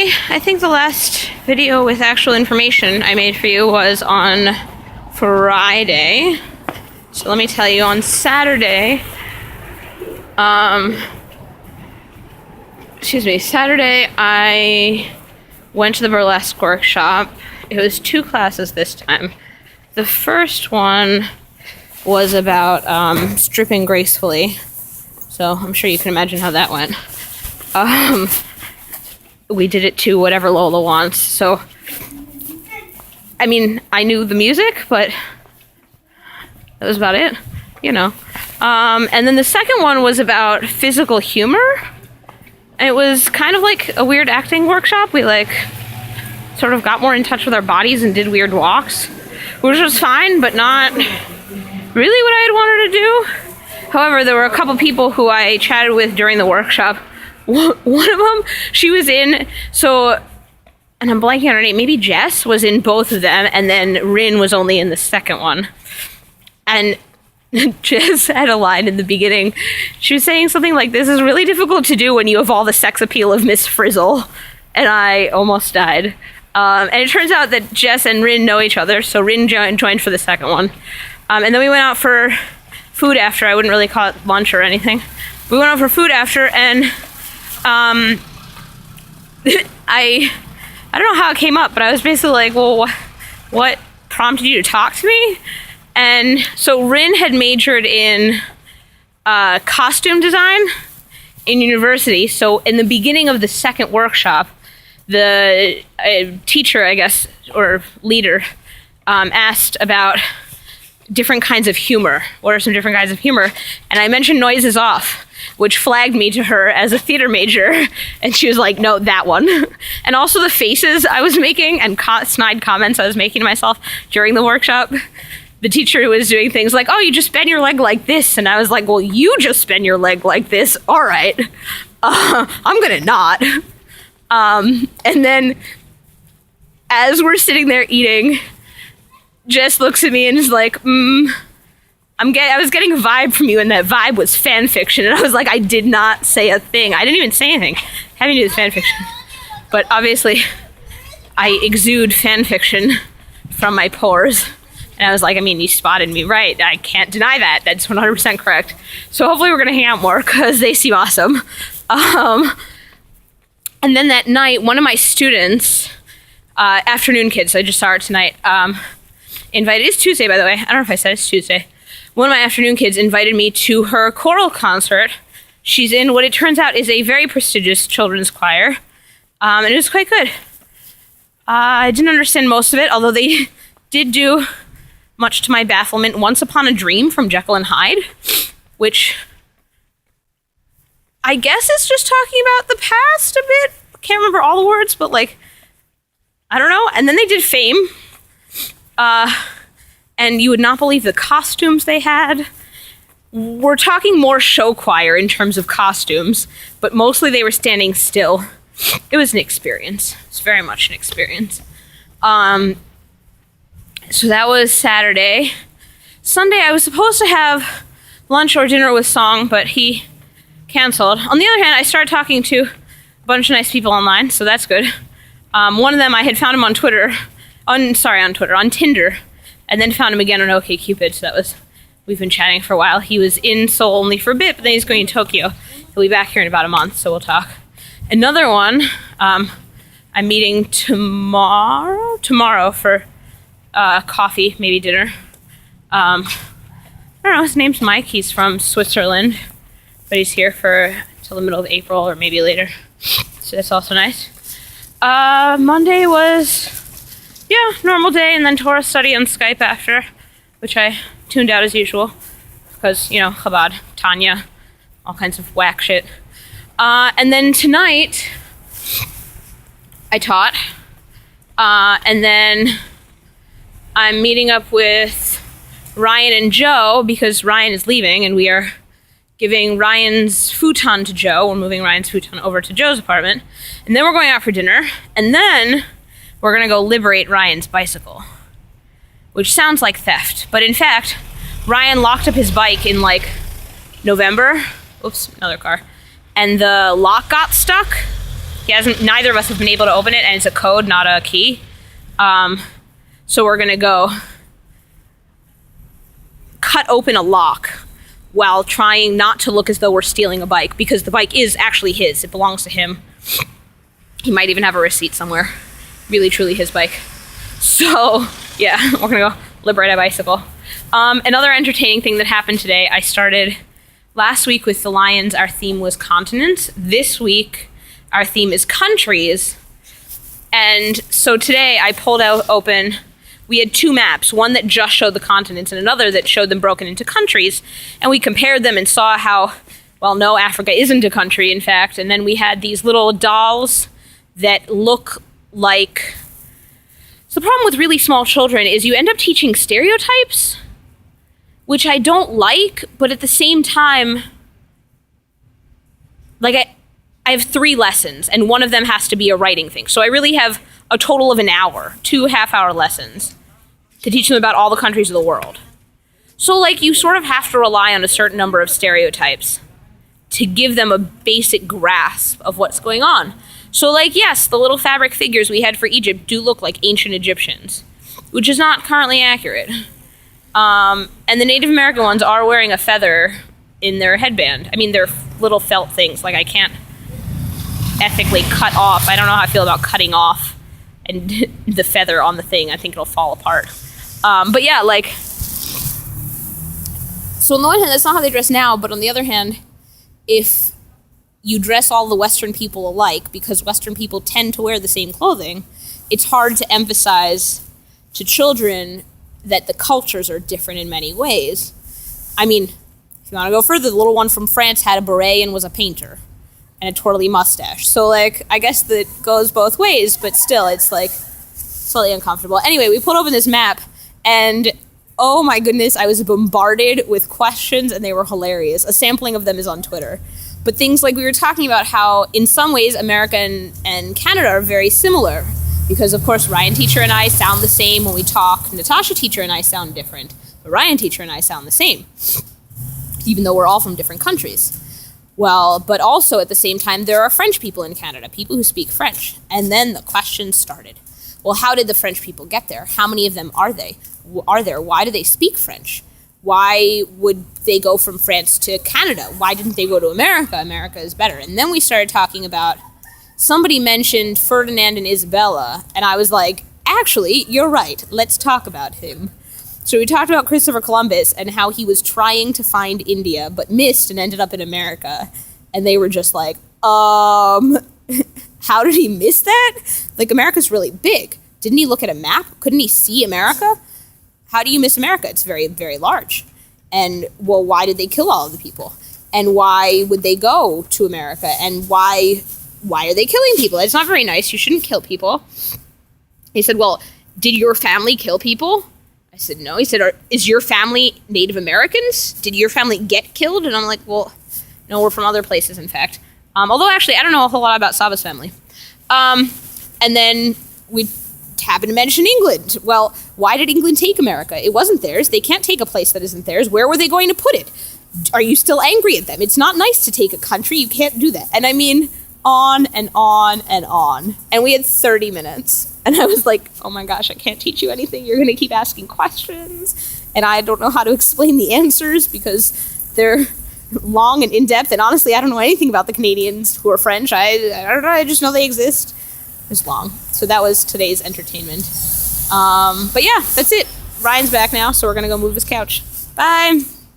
I think the last video with actual information I made for you was on Friday. So let me tell you, on Saturday, Saturday I went to the burlesque workshop. It was 2 classes this time. The first one was about stripping gracefully. So I'm sure you can imagine how that went. We did it to Whatever Lola Wants. So, I mean, I knew the music, but that was about it, you know. And then the second one was about physical humor. It was kind of like a weird acting workshop. We sort of got more in touch with our bodies and did weird walks, which was fine, but not really what I had wanted to do. However, there were a couple people who I chatted with during the workshop. One of them, she was in, and I'm blanking on her name, maybe Jess was in both of them, and then Rin was only in the second one. And Jess had a line in the beginning. She was saying something like, "This is really difficult to do when you have all the sex appeal of Miss Frizzle." And I almost died. And it turns out that Jess and Rin know each other, so Rin joined for the second one. And then we went out for food after. I wouldn't really call it lunch or anything. We went out for food after, and I don't know how it came up, but I was basically like, well, what prompted you to talk to me? And so Rin had majored in costume design in university. So in the beginning of the second workshop, the teacher, I guess, or leader, asked about different kinds of humor. What are some different kinds of humor? And I mentioned Noises Off, which flagged me to her as a theater major. And she was like, no, that one. And also the faces I was making and snide comments I was making to myself during the workshop. The teacher was doing things like, oh, you just bend your leg like this. And I was like, well, you just bend your leg like this. All right. I'm going to not. And then as we're sitting there eating, Jess looks at me and is like, I was getting a vibe from you, and that vibe was fan fiction. And I was like, I did not say a thing. I didn't even say anything having to do with fan fiction. But obviously, I exude fan fiction from my pores. And I was like, I mean, you spotted me right. I can't deny that. That's 100% correct. So hopefully we're going to hang out more because they seem awesome. And then that night, one of my students, afternoon kids, so I just saw her tonight, invited, it's Tuesday, by the way. I don't know if I said it's Tuesday. One of my afternoon kids invited me to her choral concert. She's in what it turns out is a very prestigious children's choir. And it was quite good. I didn't understand most of it, although they did do, much to my bafflement, Once Upon a Dream from Jekyll and Hyde, which I guess it's just talking about the past a bit. Can't remember all the words, but I don't know. And then they did Fame. And you would not believe the costumes they had. We're talking more show choir in terms of costumes, but mostly they were standing still. It was an experience. It's very much an experience. So that was Saturday. Sunday, I was supposed to have lunch or dinner with Song, but he canceled. On the other hand, I started talking to a bunch of nice people online, so that's good. One of them, I had found him on Tinder, and then found him again on OkCupid, so we've been chatting for a while. He was in Seoul only for a bit, but then he's going to Tokyo. He'll be back here in about a month, so we'll talk. Another one, I'm meeting tomorrow for coffee, maybe dinner. I don't know, his name's Mike. He's from Switzerland, but he's here till the middle of April or maybe later. So that's also nice. Monday was, normal day, and then Torah study on Skype after, which I tuned out as usual because, Chabad, Tanya, all kinds of whack shit. And then tonight, I taught, and then I'm meeting up with Ryan and Joe because Ryan is leaving, and we are giving Ryan's futon to Joe. We're moving Ryan's futon over to Joe's apartment, and then we're going out for dinner, and then we're going to go liberate Ryan's bicycle, which sounds like theft, but in fact, Ryan locked up his bike in November. Oops, another car. And the lock got stuck. Neither of us have been able to open it, and it's a code, not a key. So we're gonna go cut open a lock while trying not to look as though we're stealing a bike, because the bike is actually his. It belongs to him. He might even have a receipt somewhere. Really, truly his bike. So, yeah, we're gonna go liberate a bicycle. Another entertaining thing that happened today, I started last week with the Lions. Our theme was continents. This week, our theme is countries. And so today I pulled open, we had two maps, one that just showed the continents and another that showed them broken into countries. And we compared them and saw how, well, no, Africa isn't a country, in fact. And then we had these little dolls that look like... So the problem with really small children is you end up teaching stereotypes, which I don't like, but at the same time, like I have 3 lessons, and one of them has to be a writing thing. So I really have a total of an hour, 2 half-hour lessons, to teach them about all the countries of the world. So, like, you sort of have to rely on a certain number of stereotypes to give them a basic grasp of what's going on. So, like, yes, the little fabric figures we had for Egypt do look like ancient Egyptians, which is not currently accurate. And the Native American ones are wearing a feather in their headband. I mean, they're little felt things. Like, I can't ethically cut off. I don't know how I feel about cutting off and the feather on the thing. I think it'll fall apart. But yeah, like, so on the one hand, that's not how they dress now, but on the other hand, if you dress all the Western people alike, because Western people tend to wear the same clothing, it's hard to emphasize to children that the cultures are different in many ways. I mean, if you want to go further, the little one from France had a beret and was a painter and a twirly mustache. So, like, I guess that goes both ways, but still, it's, like, slightly uncomfortable. Anyway, we pulled open this map, and oh my goodness, I was bombarded with questions, and they were hilarious. A sampling of them is on Twitter. But things like we were talking about how, in some ways, America and Canada are very similar. Because, of course, Ryan Teacher and I sound the same when we talk. Natasha Teacher and I sound different. But Ryan Teacher and I sound the same, even though we're all from different countries. Well, but also at the same time, there are French people in Canada, people who speak French. And then the questions started. Well, how did the French people get there? How many of them are there? Why do they speak French? Why would they go from France to Canada? Why didn't they go to America? America is better. And then we started talking about, somebody mentioned Ferdinand and Isabella, and I was like, actually, you're right. Let's talk about him. So we talked about Christopher Columbus and how he was trying to find India, but missed and ended up in America. And they were just like, how did he miss that? Like, America's really big. Didn't he look at a map? Couldn't he see America? How do you miss America? It's very, very large. And, well, why did they kill all of the people? And why would they go to America? And why are they killing people? It's not very nice. You shouldn't kill people. He said, well, did your family kill people? I said, no. He said, is your family Native Americans? Did your family get killed? And I'm like, well, no, we're from other places, in fact. Although, actually, I don't know a whole lot about Saba's family. And then we happened to mention England. Well, why did England take America? It wasn't theirs. They can't take a place that isn't theirs. Where were they going to put it? Are you still angry at them? It's not nice to take a country. You can't do that. And I mean, on and on and on. And we had 30 minutes. And I was like, oh my gosh, I can't teach you anything. You're going to keep asking questions. And I don't know how to explain the answers because they're long and in-depth. And honestly, I don't know anything about the Canadians who are French. I don't know. I just know they exist. It's long. So that was today's entertainment. But yeah, that's it. Ryan's back now, so we're going to go move his couch. Bye.